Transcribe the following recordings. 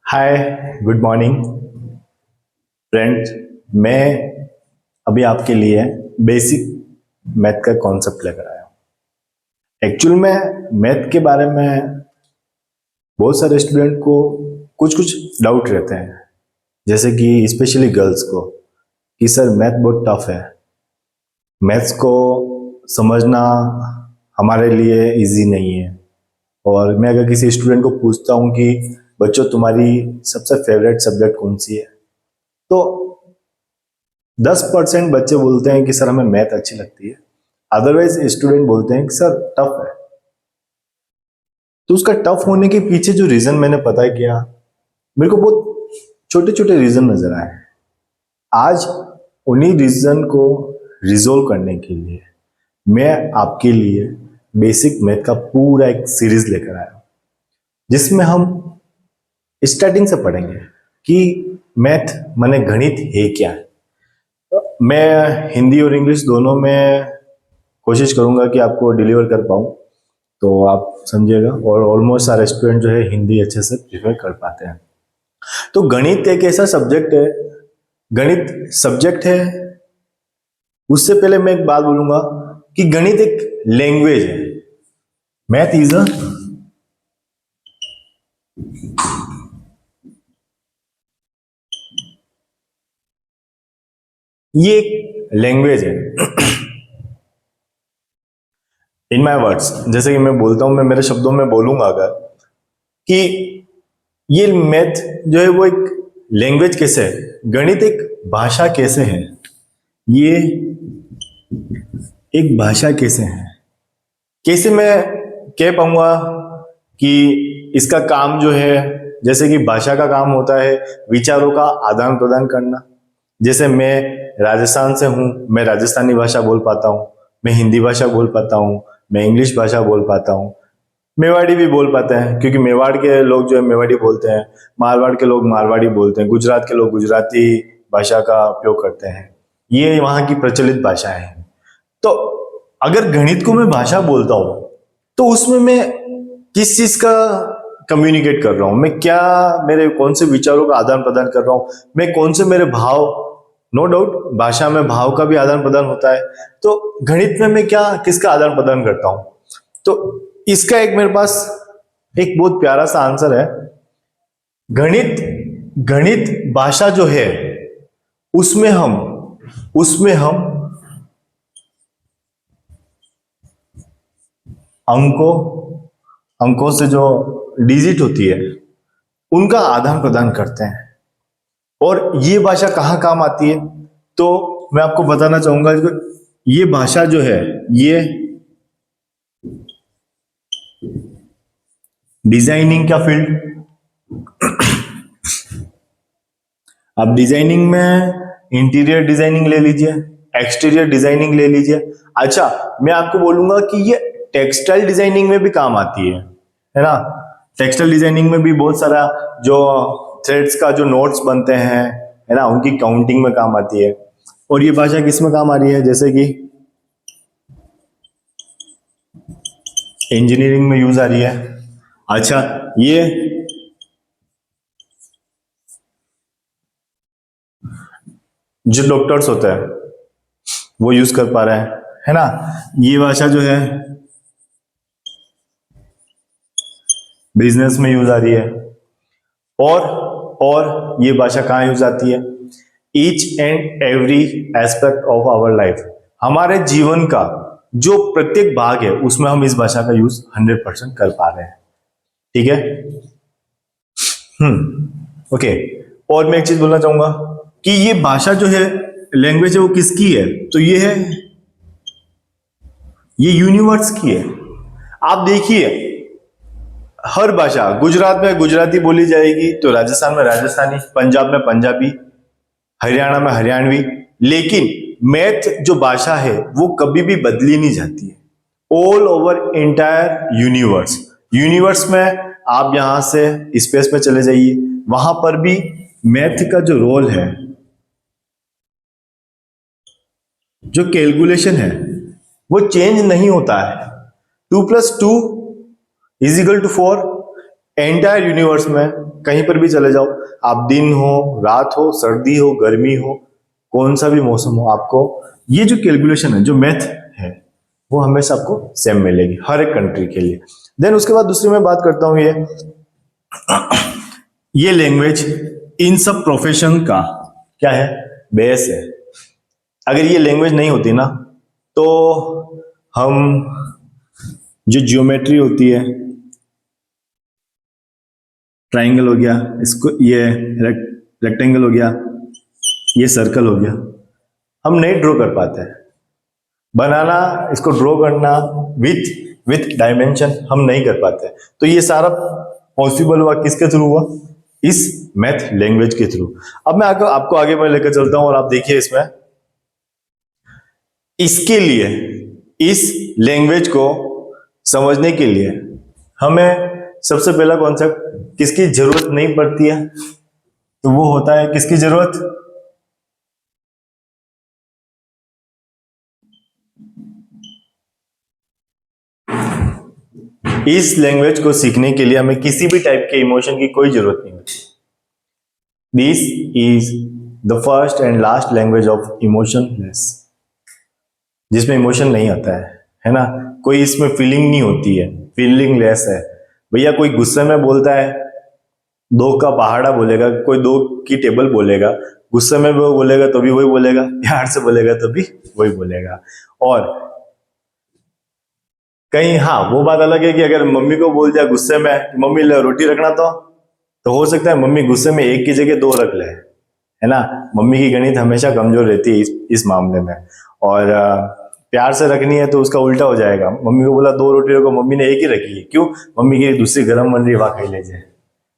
हाय, good morning friends. मैं अभी आपके लिए बेसिक मैथ का कॉन्सेप्ट लेकर आया हूँ। एक्चुअल में मैथ के बारे में बहुत सारे स्टूडेंट को कुछ कुछ डाउट रहते हैं, जैसे कि स्पेशली गर्ल्स को कि सर मैथ बहुत टफ है, मैथ्स को समझना हमारे लिए इजी नहीं है। और मैं अगर किसी स्टूडेंट को पूछता हूँ कि बच्चों तुम्हारी सबसे फेवरेट सब्जेक्ट कौन सी है, तो 10% बच्चे बोलते हैं कि सर हमें मैथ अच्छी लगती है, अदरवाइज स्टूडेंट बोलते हैं कि सर टफ है। तो उसका टफ होने के पीछे जो रीजन मैंने पता किया, मेरे को बहुत छोटे छोटे रीजन नजर आए। आज उन्हीं रीजन को रिजोल्व करने के लिए मैं आपके लिए बेसिक मैथ का पूरा एक सीरीज लेकर आया हूं, जिसमें हम स्टार्टिंग से पढ़ेंगे कि मैथ माने गणित है क्या है। मैं हिंदी और इंग्लिश दोनों में कोशिश करूंगा कि आपको डिलीवर कर पाऊं, तो आप समझिएगा। और ऑलमोस्ट सारे स्टूडेंट जो है हिंदी अच्छे से प्रिफर कर पाते हैं। तो गणित एक ऐसा सब्जेक्ट है, गणित सब्जेक्ट है। उससे पहले मैं एक बात बोलूंगा कि गणित एक लैंग्वेज है। मैथ इज अ ये एक लैंग्वेज है। इन माई वर्ड्स, जैसे कि मैं बोलता हूं, मैं मेरे शब्दों में बोलूंगा अगर कि ये मैथ जो है वो एक लैंग्वेज कैसे है, गणित एक भाषा कैसे है, ये एक भाषा कैसे है, कैसे मैं कह पाऊंगा कि इसका काम जो है, जैसे कि भाषा का काम होता है विचारों का आदान प्रदान करना। जैसे मैं राजस्थान से हूं, मैं राजस्थानी भाषा बोल पाता हूं, मैं हिंदी भाषा बोल पाता हूं, मैं इंग्लिश भाषा बोल पाता हूं, मेवाड़ी भी बोल पाते हैं क्योंकि मेवाड़ के लोग जो है मेवाड़ी बोलते हैं, मारवाड़ के लोग मारवाड़ी बोलते हैं, गुजरात के लोग गुजराती भाषा का उपयोग करते हैं। ये वहां की प्रचलित भाषा है। तो अगर गणित को मैं भाषा बोलता हूं, तो उसमें मैं किस चीज का कम्युनिकेट कर रहा हूं, मैं क्या, मेरे कौन से विचारों का आदान प्रदान कर रहा हूं, मैं कौन से मेरे भाव। नो डाउट भाषा में भाव का भी आदान प्रदान होता है, तो गणित में मैं क्या किसका आदान प्रदान करता हूं। तो इसका एक मेरे पास एक बहुत प्यारा सा आंसर है। गणित गणित भाषा जो है उसमें हम अंकों अंकों से जो डिजिट होती है उनका आदान प्रदान करते हैं। और ये भाषा कहाँ काम आती है, तो मैं आपको बताना चाहूंगा कि ये भाषा जो है ये डिजाइनिंग का फील्ड। अब डिजाइनिंग में इंटीरियर डिजाइनिंग ले लीजिए, एक्सटीरियर डिजाइनिंग ले लीजिए। अच्छा, मैं आपको बोलूंगा कि ये टेक्सटाइल डिजाइनिंग में भी काम आती है ना। टेक्सटाइल डिजाइनिंग में भी बहुत सारा जो थ्रेड्स का जो नोट्स बनते हैं, है ना, उनकी काउंटिंग में काम आती है। और ये भाषा किस में काम आ रही है, जैसे कि इंजीनियरिंग में यूज आ रही है। अच्छा, ये जो डॉक्टर्स होते हैं वो यूज कर पा रहे हैं, है ना। ये भाषा जो है बिजनेस में यूज आ रही है। और ये भाषा कहाँ यूज आती है, each and every aspect of our life, हमारे जीवन का जो प्रत्येक भाग है उसमें हम इस भाषा का यूज 100% कर पा रहे हैं। ठीक है। ओके। और मैं एक चीज बोलना चाहूंगा कि ये भाषा जो है, लैंग्वेज है, वो किसकी है, तो ये यूनिवर्स की है। आप देखिए, हर भाषा, गुजरात में गुजराती बोली जाएगी तो राजस्थान में राजस्थानी, पंजाब में पंजाबी, हरियाणा में हरियाणवी। लेकिन मैथ जो भाषा है वो कभी भी बदली नहीं जाती है। All over entire universe, universe में आप यहां से स्पेस में चले जाइए, वहां पर भी मैथ का जो रोल है, जो कैलकुलेशन है, वो चेंज नहीं होता है। 2 + 2 = 4, एंटायर यूनिवर्स में कहीं पर भी चले जाओ आप, दिन हो, रात हो, सर्दी हो, गर्मी हो, कौन सा भी मौसम हो, आपको ये जो कैलकुलेशन है, जो मैथ है, वो हमेशा आपको सेम मिलेगी हर एक कंट्री के लिए। देन उसके बाद दूसरी मैं बात करता हूं, ये लैंग्वेज इन सब प्रोफेशन का क्या है, बेस है। अगर ये लैंग्वेज नहीं होती ना, तो हम जो जियोमेट्री होती है, ट्राइंगल हो गया, इसको ये रेक्टेंगल हो गया, ये सर्कल हो गया, हम नहीं ड्रॉ कर पाते हैं। बनाना, इसको ड्रॉ करना विथ डायमेंशन हम नहीं कर पाते। तो ये सारा पॉसिबल हुआ किसके थ्रू हुआ, इस मैथ लैंग्वेज के थ्रू। अब मैं आपको आगे मैं लेकर चलता हूं और आप देखिए इसमें, इसके लिए, इस लैंग्वेज को समझने के लिए हमें सबसे पहला कॉन्सेप्ट किसकी जरूरत नहीं पड़ती है, तो वो होता है किसकी जरूरत, इस लैंग्वेज को सीखने के लिए हमें किसी भी टाइप के इमोशन की कोई जरूरत नहीं होती। This is the first and last language of emotionless, जिसमें इमोशन नहीं आता है ना, कोई इसमें फीलिंग नहीं होती है, फीलिंग लेस है। भैया कोई गुस्से में बोलता है, दो का पहाड़ा बोलेगा, कोई दो की टेबल बोलेगा, गुस्से में वो बोलेगा तो भी वही बोलेगा, प्यार से बोलेगा तो भी वही बोलेगा। और कहीं हाँ, वो बात अलग है कि अगर मम्मी को बोल दिया गुस्से में, मम्मी ले रोटी रखना, तो हो सकता है मम्मी गुस्से में एक की जगह दो रख ले, है ना। मम्मी की गणित हमेशा कमजोर रहती है इस मामले में। और प्यार से रखनी है तो उसका उल्टा हो जाएगा, मम्मी को बोला दो रोटी रखो, मम्मी ने एक ही रखी है, क्यों, मम्मी की दूसरी गर्म बन रही है, वहां खाई ले जाए,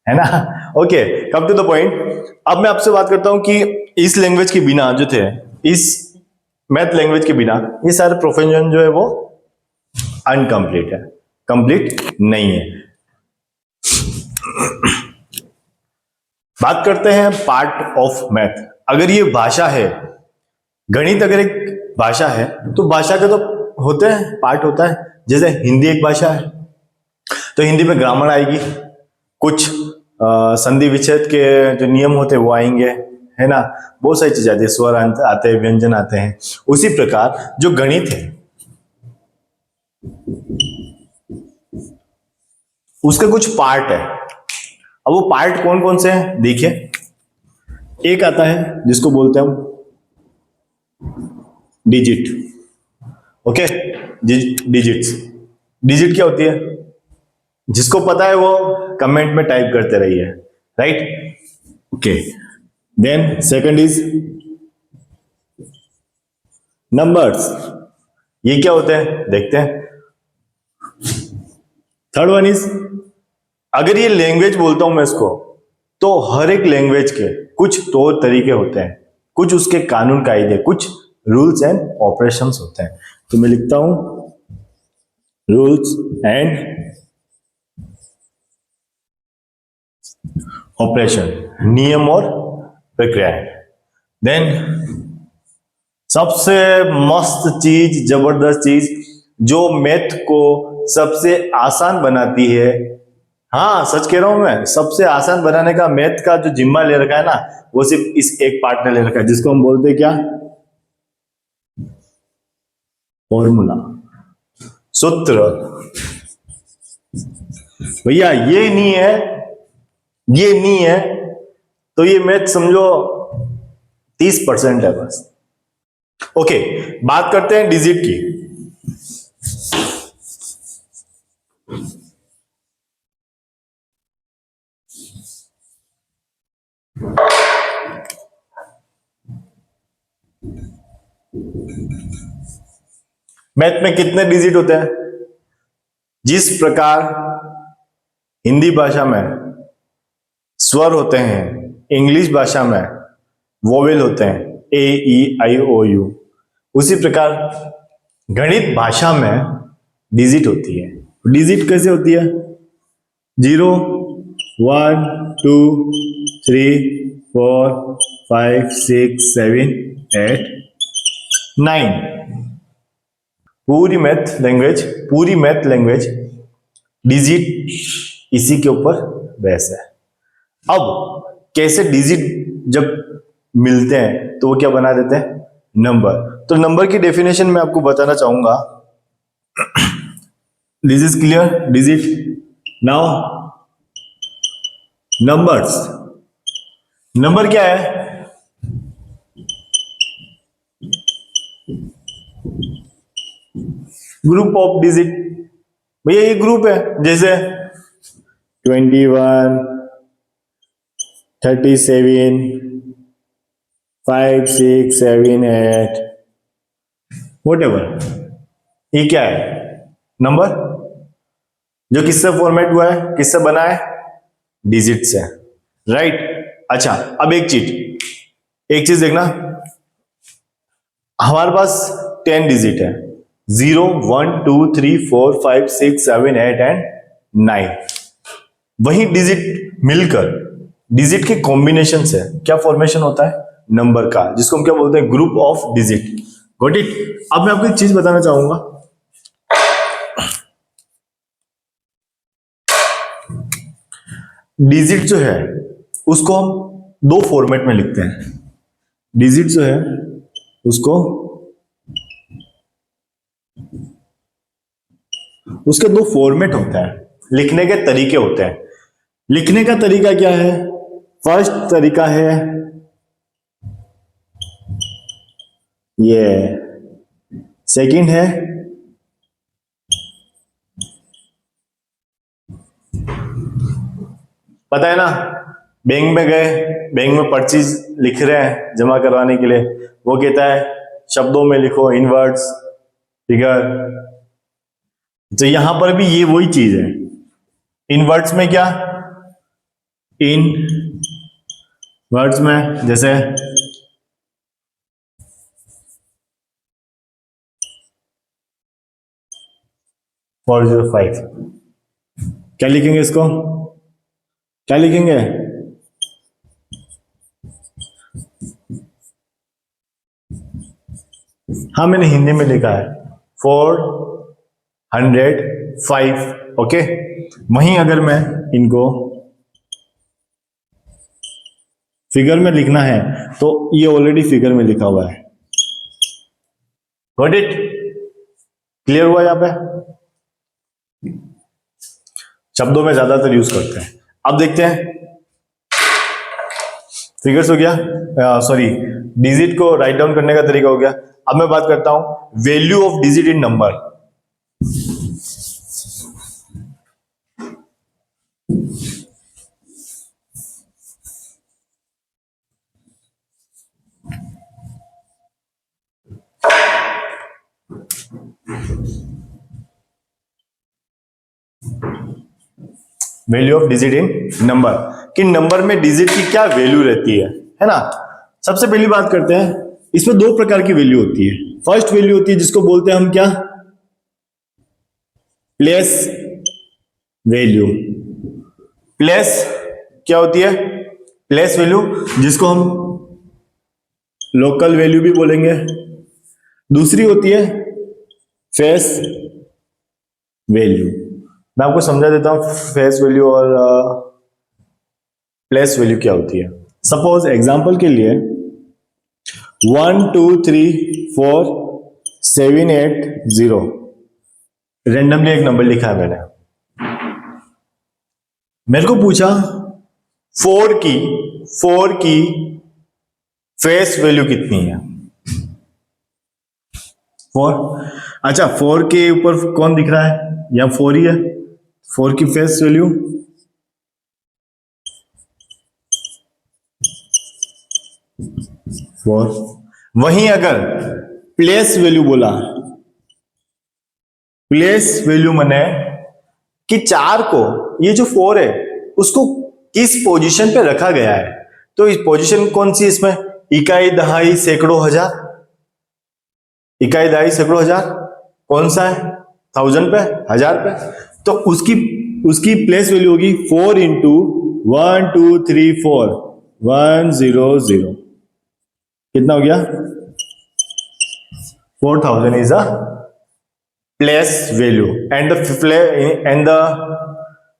है ना। Okay, come to the point. अब मैं आपसे बात करता हूं कि इस लैंग्वेज के बिना जो थे, इस मैथ लैंग्वेज के बिना ये सारे प्रोफेशन जो है वो अनकंप्लीट है, कंप्लीट नहीं है। बात करते हैं पार्ट ऑफ मैथ। अगर ये भाषा है, गणित अगर एक भाषा है, तो भाषा के तो होते हैं, पार्ट होता है। जैसे हिंदी एक भाषा है, तो हिंदी में ग्रामर आएगी, कुछ संधि विच्छेद के जो नियम होते हैं वो आएंगे, है ना, बहुत सारी चीजें आती है, स्वर आते हैं, व्यंजन आते हैं। उसी प्रकार जो गणित है उसके कुछ पार्ट है। अब वो पार्ट कौन कौन से हैं देखिए, एक आता है जिसको बोलते हैं हम डिजिट। ओके, डिजिट्स, डिजिट क्या होती है, जिसको पता है वो कमेंट में टाइप करते रहिए, right. Okay, then second is numbers, ये क्या होते हैं देखते हैं। थर्ड वन इज, अगर ये लैंग्वेज बोलता हूं मैं इसको, तो हर एक लैंग्वेज के कुछ तौर तरीके होते हैं, कुछ उसके कानून कायदे, कुछ रूल्स एंड ऑपरेशंस होते हैं। तो मैं लिखता हूं रूल्स एंड ऑपरेशन, नियम और प्रक्रियाएं। देन सबसे मस्त चीज, जबरदस्त चीज, जो मैथ को सबसे आसान बनाती है, हाँ सच कह रहा हूं मैं, सबसे आसान बनाने का मैथ का जो जिम्मा ले रखा है ना, वो सिर्फ इस एक पार्ट ने ले रखा है, जिसको हम बोलते हैं क्या, फॉर्मूला, सूत्र। भैया ये नहीं है, ये नहीं है, तो ये मैथ समझो 30% है बस। ओके, बात करते हैं डिजिट की। मैथ में कितने डिजिट होते हैं, जिस प्रकार हिंदी भाषा में स्वर होते हैं, इंग्लिश भाषा में वोवेल होते हैं, ए ई आई ओ यू, उसी प्रकार गणित भाषा में डिजिट होती है। डिजिट कैसे होती है, 0 1 2 3 4 5 6 7 8 9। पूरी मैथ लैंग्वेज डिजिट इसी के ऊपर बहस है। अब कैसे डिजिट जब मिलते हैं तो वो क्या बना देते हैं, नंबर। तो नंबर की डेफिनेशन मैं आपको बताना चाहूंगा। This is clear, digit. Now numbers, number क्या है, ग्रुप ऑफ डिजिट। भैया ये ग्रुप है, जैसे 21, 37, 5, 6, 7, 8, वॉट एवर, ये क्या है, नंबर जो किससे फॉर्मेट हुआ है, किससे बना है, डिजिट से, राइट। अच्छा, अब एक चीज देखना, हमारे पास 10 डिजिट है, 0, 1, 2, 3, 4, 5, 6, 7, 8 एंड 9। वही डिजिट मिलकर डिजिट के कॉम्बिनेशन से क्या फॉर्मेशन होता है, नंबर का, जिसको हम क्या बोलते हैं, group of digit. Got it. अब मैं आपको एक चीज बताना चाहूंगा, डिजिट जो है उसको हम दो फॉर्मेट में लिखते हैं। डिजिट जो है उसको उसके दो फॉर्मेट होते हैं, लिखने के तरीके होते हैं। लिखने का तरीका क्या है, फर्स्ट तरीका है ये, सेकंड है पता है ना, बैंक में गए, बैंक में पर्ची लिख रहे हैं जमा करवाने के लिए, वो कहता है शब्दों में लिखो, इन वर्ड्स, फिगर। तो यहां पर भी ये वही चीज है, इन वर्ड्स में क्या, इन वर्ड्स में जैसे 405, क्या लिखेंगे इसको, क्या लिखेंगे, हाँ मैंने हिंदी में लिखा है 405, ओके। वहीं अगर मैं इनको फिगर में लिखना है तो ये ऑलरेडी फिगर में लिखा हुआ है। गॉट इट, क्लियर हुआ, यहां पे शब्दों में ज्यादातर यूज करते हैं। अब देखते हैं, फिगर्स हो गया, सॉरी डिजिट को राइट डाउन करने का तरीका हो गया। अब मैं बात करता हूं value of digit in number. Value of digit in number, कि नंबर में डिजिट की क्या वैल्यू रहती है ना। सबसे पहली बात करते हैं, इसमें दो प्रकार की वैल्यू होती है। फर्स्ट वैल्यू होती है जिसको बोलते हैं हम क्या, प्लेस वैल्यू। प्लेस क्या होती है, प्लेस वैल्यू, जिसको हम लोकल वैल्यू भी बोलेंगे। दूसरी होती है फेस वैल्यू। मैं आपको समझा देता हूं फेस वैल्यू और प्लेस वैल्यू क्या होती है। सपोज एग्जांपल के लिए 1, 2, 3, 4, 7, 8, 0, रेंडमली एक नंबर लिखा है मैंने। मेरे को पूछा 4 की फेस वैल्यू कितनी है, 4। अच्छा, 4 के ऊपर कौन दिख रहा है, यहां 4 ही है, 4 की फेस वैल्यू 4। वहीं अगर प्लेस वैल्यू बोला, प्लेस वैल्यू मने कि 4 को, ये जो 4 है उसको किस पोजीशन पे रखा गया है। तो इस पोजीशन कौन सी, इसमें इकाई, दहाई, सैकड़ों, हजार। इकाई, दहाई, सैकड़ों, हजार कौन सा है, 1000 पे, 1000 पे। तो उसकी प्लेस वैल्यू होगी 4 इंटू 1, 2, 3, 4, 100। कितना हो गया, 4000 is a place value. And the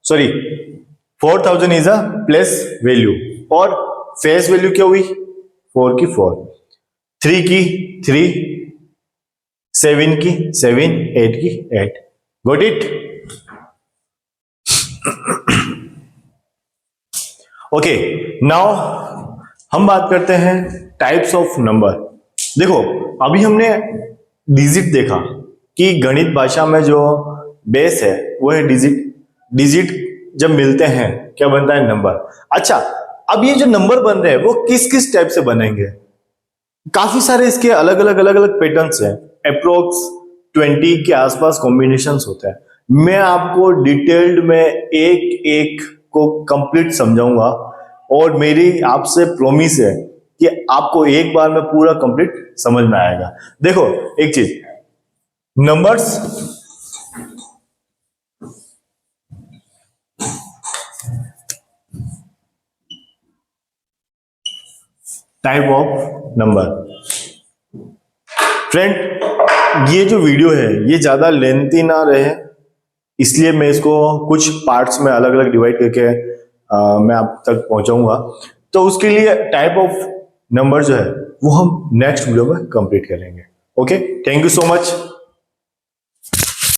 sorry 4000 is a place value, और फेस वैल्यू क्या हुई 4 की 4, 3 की 3, 7 की 7, 8 की 8. Got it? ओके, नाउ हम बात करते हैं टाइप्स ऑफ नंबर. देखो, अभी हमने डिजिट देखा कि गणित भाषा में जो बेस है वो है डिजिट. डिजिट जब मिलते हैं क्या बनता है नंबर. अच्छा, अब ये जो नंबर बन रहे हैं वो किस किस टाइप से बनेंगे. काफी सारे इसके अलग अलग पैटर्न्स हैं. अप्रोक्स 20 के आसपास कॉम्बिनेशंस होते हैं. मैं आपको डिटेल्ड में एक एक को कंप्लीट समझाऊंगा, और मेरी आपसे प्रॉमिस है कि आपको एक बार में पूरा कंप्लीट समझ में आएगा. देखो एक चीज, numbers type of number. Friend, ये जो वीडियो है ये ज्यादा लेंथी ना रहे, इसलिए मैं इसको कुछ पार्ट्स में अलग अलग डिवाइड करके मैं आप तक पहुंचाऊंगा. तो उसके लिए टाइप ऑफ नंबर जो है वो हम नेक्स्ट वीडियो में कंप्लीट करेंगे. Okay, thank you so much.